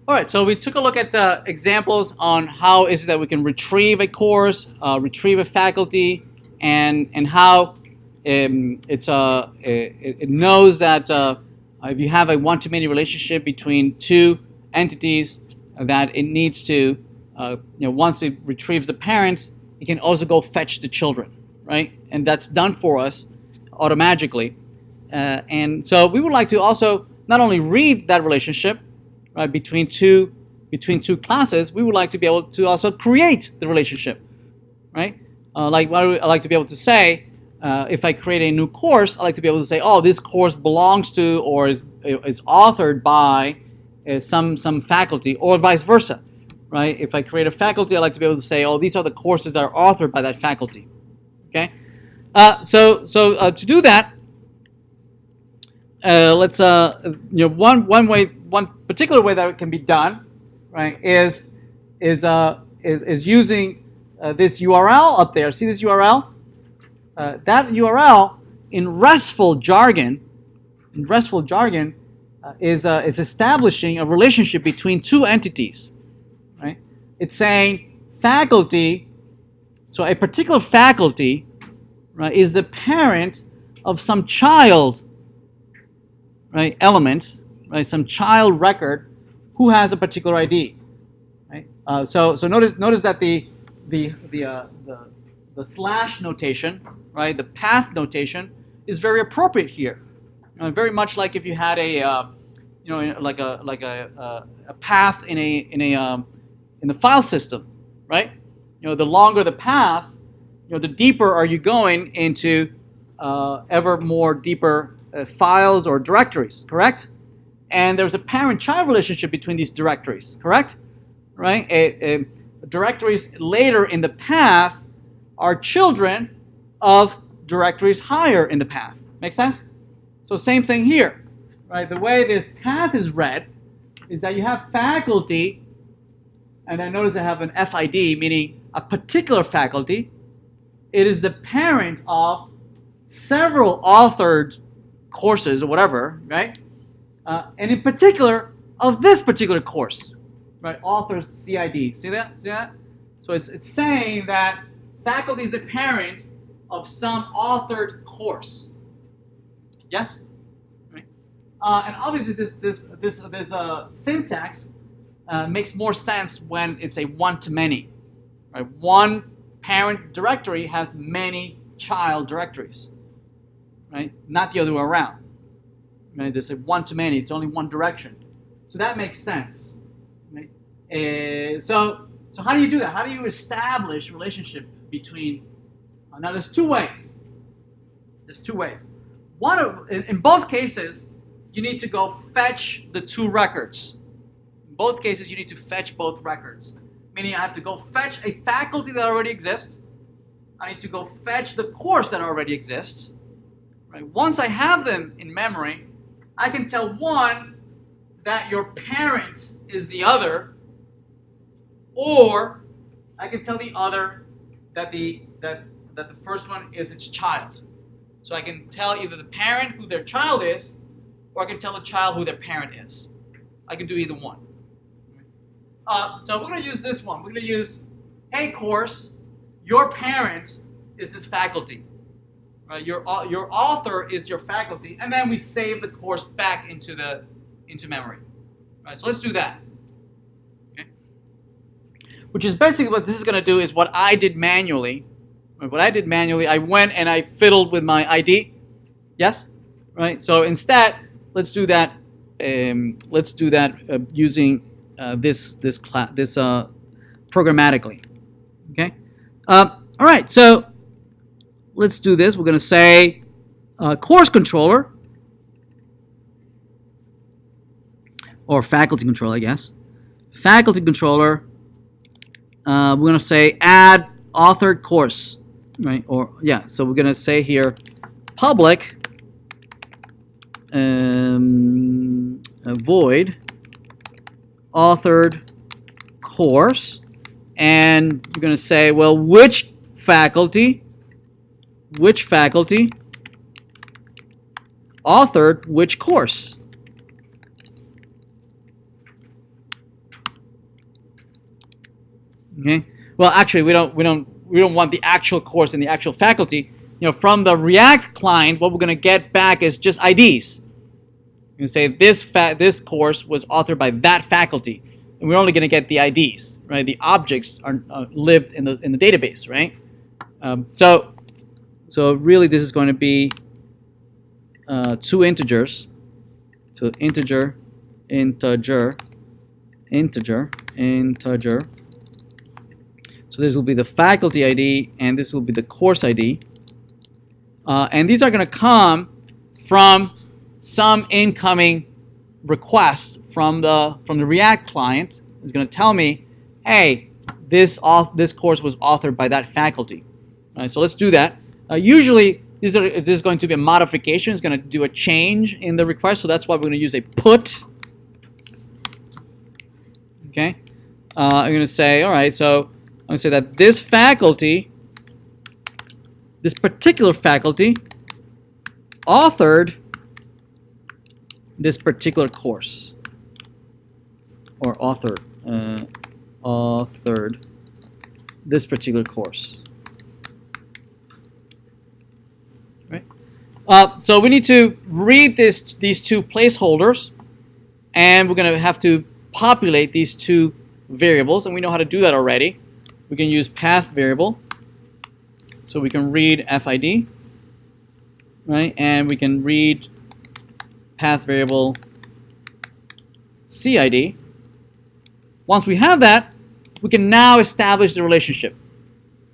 All right, so we took a look at examples on how is it that we can retrieve a course, retrieve a faculty, and how it knows that if you have a one-to-many relationship between two entities, that it needs to, once it retrieves the parent, it can also go fetch the children, right? And that's done for us automatically. And so we would like to also not only read that relationship, right, between two classes, we would like to be able to also create the relationship, right? Like what I like to be able to say, if I create a new course, I like to be able to say, oh, this course belongs to or is authored by some faculty, or vice versa, right? If I create a faculty, I like to be able to say, oh, these are the courses that are authored by that faculty. Okay, so to do that, let's one particular way that it can be done, right, is using this URL up there. See this URL? That URL in RESTful jargon is establishing a relationship between two entities, right? It's saying faculty. So a particular faculty, right, is the parent of some child, right, element, right, some child record who has a particular ID, right? So notice that the slash notation, right, the path notation is very appropriate here. Very much like if you had a like a path in the file system, right? The longer the path, the deeper are you going into ever more deeper files or directories, correct? And there's a parent-child relationship between these directories, correct? Right? Directories later in the path are children of directories higher in the path. Make sense? So same thing here, right? The way this path is read is that you have faculty, and I notice I have an FID, meaning a particular faculty. It is the parent of several authored courses or whatever, right? And in particular of this particular course, right? Author's CID. See that? See that? So it's saying that faculty is a parent of some authored course. Yes? Right? And obviously this syntax makes more sense when it's a one-to-many. Right? One parent directory has many child directories. Right? Not the other way around. Right? There's a one-to-many. It's only one direction. So that makes sense. Right? So how do you do that? How do you establish relationship between? Now there's two ways. There's two ways. In both cases, you need to go fetch the two records. In both cases, you need to fetch both records. Meaning I have to go fetch a faculty that already exists. I need to go fetch the course that already exists. Right? Once I have them in memory, I can tell one that your parent is the other, or I can tell the other that the first one is its child. So I can tell either the parent who their child is, or I can tell the child who their parent is. I can do either one. So we're going to use this one. We're going to use, hey course, your parent is this faculty. Right? Your author is your faculty, and then we save the course back into memory. Right, so let's do that. Okay. Which is basically what this is going to do is what I did manually. Right? What I did manually, I went and I fiddled with my ID. Yes, right. So instead, let's do that. Using this programmatically. Okay. All right. So let's do this. We're going to say course controller, or faculty controller, I guess. Faculty controller. We're going to say add authored course, right? Or yeah. So we're going to say here public void authored course, and you're going to say, well, which faculty authored which course? Okay. Well, actually, we don't want the actual course and the actual faculty. From the React client, what we're going to get back is just IDs. You can say this course was authored by that faculty, and we're only going to get the IDs, right? The objects are lived in the database, right? So really, this is going to be two integers. So integer. So this will be the faculty ID, and this will be the course ID. And these are going to come from some incoming request from the React client. It's going to tell me, hey, this course was authored by that faculty. All right, so let's do that. Usually, this is going to be a modification. It's going to do a change in the request, so that's why we're going to use a put. Okay, I'm going to say, all right, so I'm going to say that this particular faculty, authored this particular course, or authored this particular course. Right. So we need to read these two placeholders, and we're going to have to populate these two variables, and we know how to do that already. We can use path variable, so we can read FID, right? And we can read path variable CID. Once we have that, we can now establish the relationship.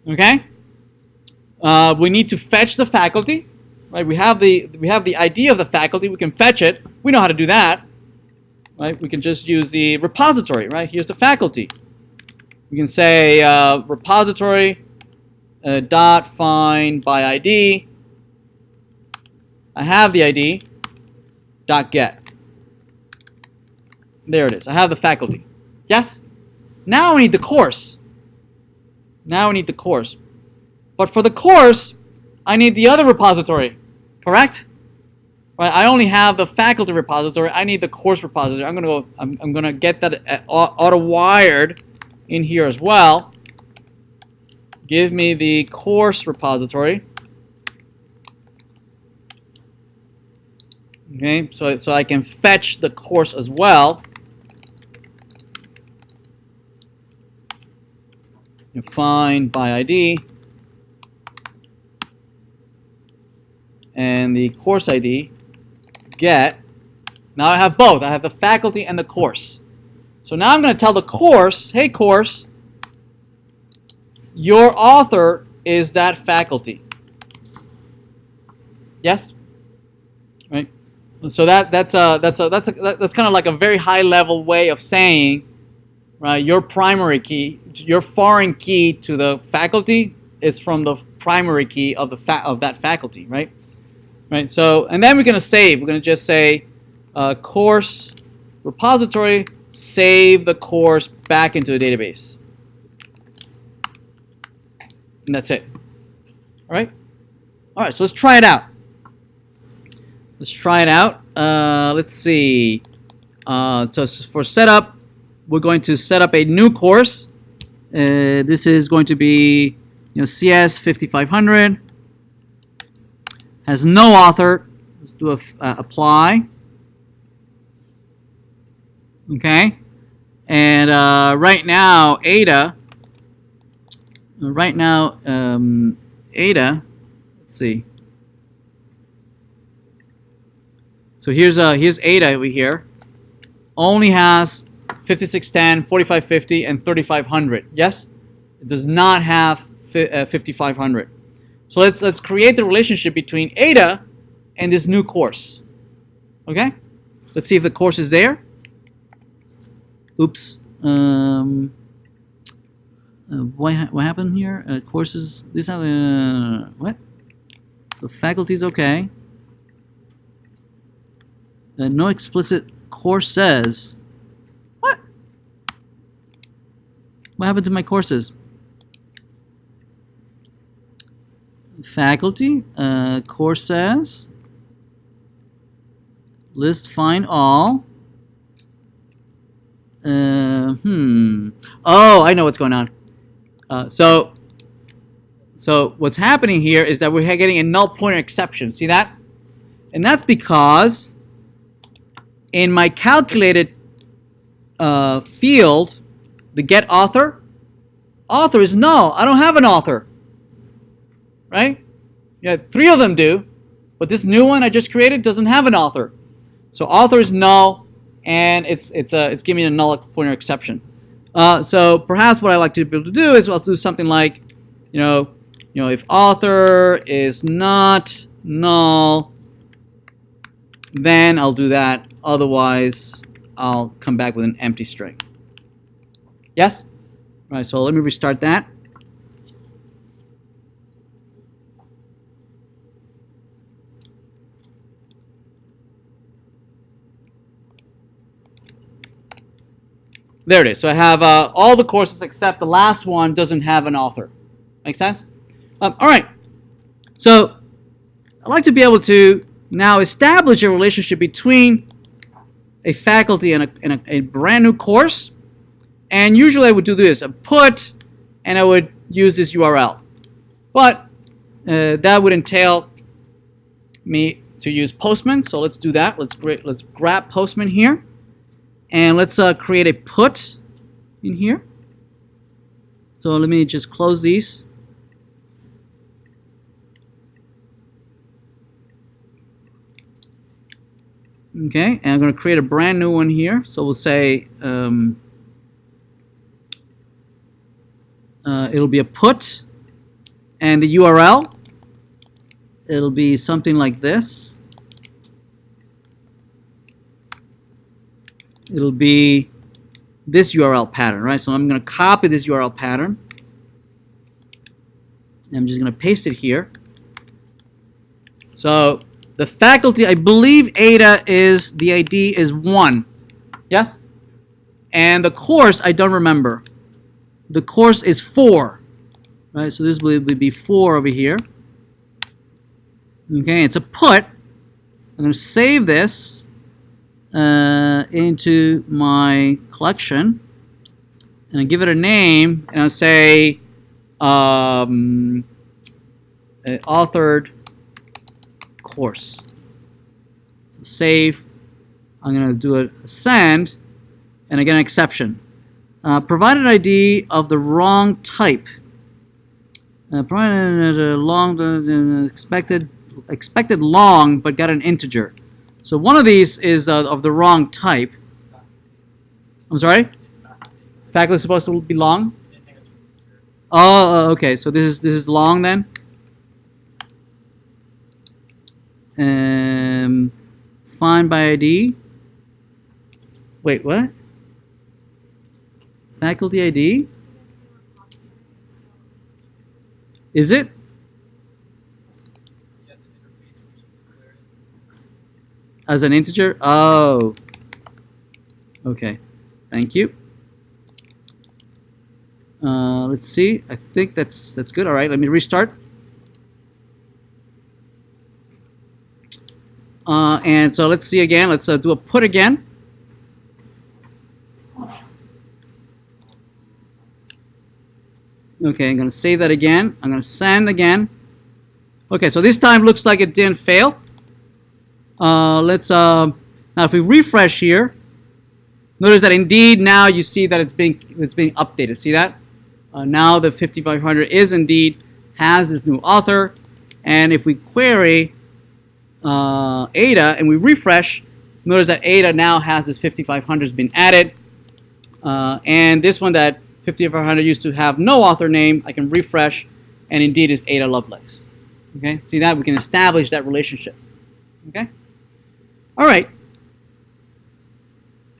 Okay? We need to fetch the faculty, right? We have the ID of the faculty. We can fetch it. We know how to do that, right? We can just use the repository, right? Here's the faculty. We can say repository dot find by ID. I have the ID. Dot get. There it is. I have the faculty. Yes? Now I need the course. But for the course, I need the other repository. Correct? Right? I only have the faculty repository. I need the course repository. I'm gonna get that auto wired in here as well. Give me the course repository. Okay, so I can fetch the course as well. Find by ID. And the course ID, get. Now I have both. I have the faculty and the course. So now I'm going to tell the course, hey course, your author is that faculty. Yes? Right? So that's kind of like a very high level way of saying, right, your primary key, your foreign key to the faculty is from the primary key of that faculty, right? Right. So, and then we're going to save. We're going to just say course repository, save the course back into the database. And that's it. All right. All right. So let's try it out. Let's see. So for setup, we're going to set up a new course. This is going to be, CS 5500. Has no author. Let's do apply. Okay. And right now, Ada. Ada. Let's see. So here's Ada over here. Only has 5610, 4550, and 3500. Yes, it does not have 5500. So let's create the relationship between Ada and this new course. Okay, let's see if the course is there. Oops. What happened here? Courses. These have what? So faculty is okay. No explicit course says. What? What happened to my courses? Faculty, course says. List find all. Oh, I know what's going on. So what's happening here is that we're getting a null pointer exception. See that? And that's because in my calculated field, the get author is null. I don't have an author, right? Yeah, 3 of them do, but this new one I just created doesn't have an author. So author is null, and it's giving me a null pointer exception. So perhaps what I like to be able to do is I'll do something like, if author is not null, then I'll do that. Otherwise, I'll come back with an empty string. Yes? All right, so let me restart that. There it is. So I have all the courses except the last one doesn't have an author. Make sense? All right. So I'd like to be able to now establish a relationship between a faculty and a brand new course. And usually I would do this, a put, and I would use this URL. But that would entail me to use Postman. So let's do that. Let's grab Postman here. And let's create a put in here. So let me just close these. Okay, and I'm going to create a brand new one here. So we'll say it'll be a put, and the URL, it'll be something like this. It'll be this URL pattern, right? So I'm going to copy this URL pattern. And I'm just going to paste it here. So the faculty, I believe Ada is, the ID is 1. Yes? And the course, I don't remember. The course is 4. Right? So this will be 4 over here. Okay, it's a put. I'm going to save this into my collection. And I give it a name. And I'll say authored course. So save. I'm going to do a send, and I get an exception. Provided ID of the wrong type. Provided a long expected long, but got an integer. So one of these is of the wrong type. I'm sorry. Faculty is supposed to be long. Oh, okay. So this is long then. Find by ID. Wait, what? Faculty ID? Is it? As an integer? Oh. Okay. Thank you. Let's see. I think that's good. All right. Let me restart. And so let's see again. Let's do a put again. Okay, I'm going to save that again. I'm going to send again. Okay, so this time looks like it didn't fail. Let's now if we refresh here, notice that indeed now you see that it's being updated. See that? Now the 5500 is indeed has this new author, and if we query Ada and we refresh, notice that Ada now has this 5500 has been added, and this one that 5500 used to have no author name, I can refresh, and indeed is Ada Lovelace. Okay, see that? We can establish that relationship. Okay, all right.